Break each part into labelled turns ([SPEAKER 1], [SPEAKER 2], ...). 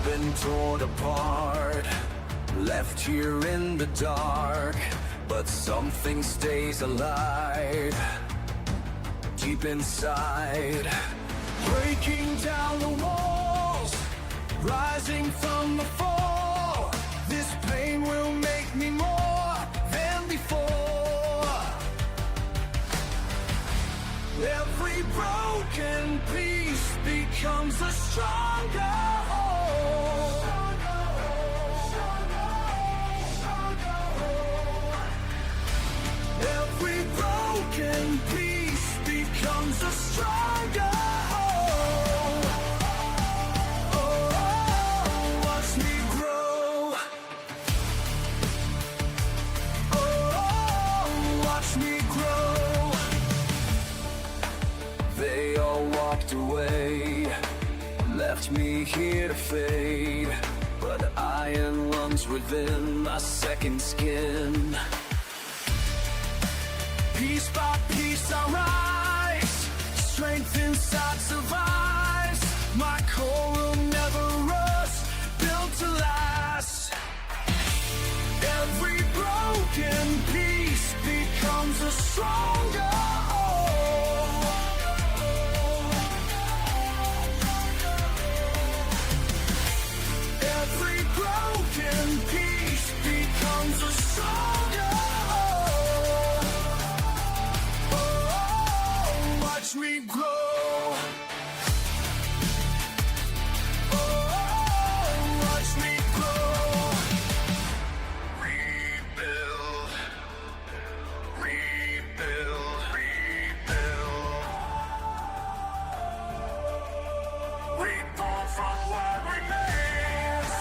[SPEAKER 1] been torn apart, left here in the dark, but something stays alive, deep inside. Breaking down the walls, rising from the fall. This pain will make me more than before. Every broken piece becomes a stronger whole. Every broken piece becomes a stronger whole. Oh, watch me grow. Oh, watch me grow. They all walked away, left me here to fade, but iron lungs within my second skin. Piece by piece I rise, strength inside survives. My core will never rust, built to last. Every broken piece becomes a stronger whole. Every broken piece becomes a stronger whole. Oh, watch me grow. Oh, watch me grow. Rebuild, rebuild, rebuild. Reborn from what remains.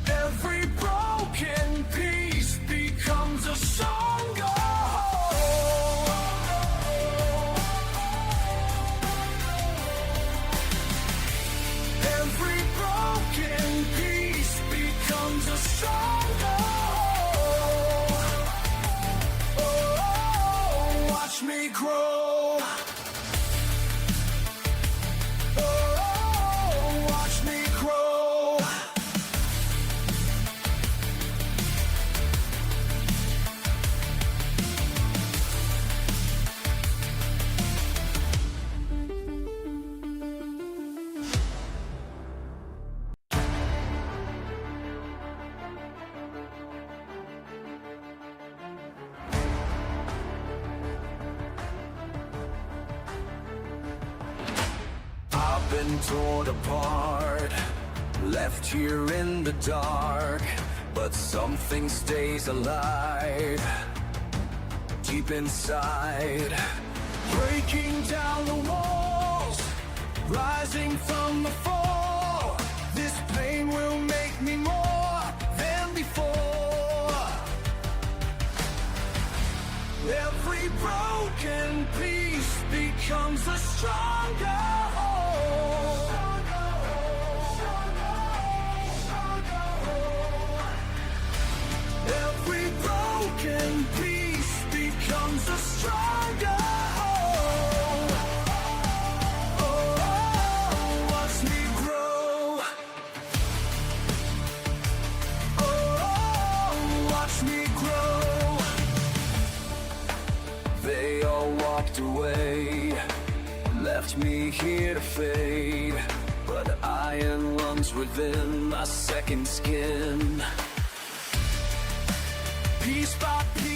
[SPEAKER 1] Every broken piece becomes a stronger whole. Every broken piece becomes a stronger whole. Oh, watch me grow. Oh, watch me grow. I've been torn apart, left here in the dark, but something stays alive, deep inside. Breaking down the walls, rising from the fall. This pain will make me more than before. Every broken piece becomes a stronger whole. Every broken piece becomes a stronger whole. Oh, watch me grow. Oh, watch me grow. They all walked away, left me here to fade, but iron lungs within my second skin. Piece by piece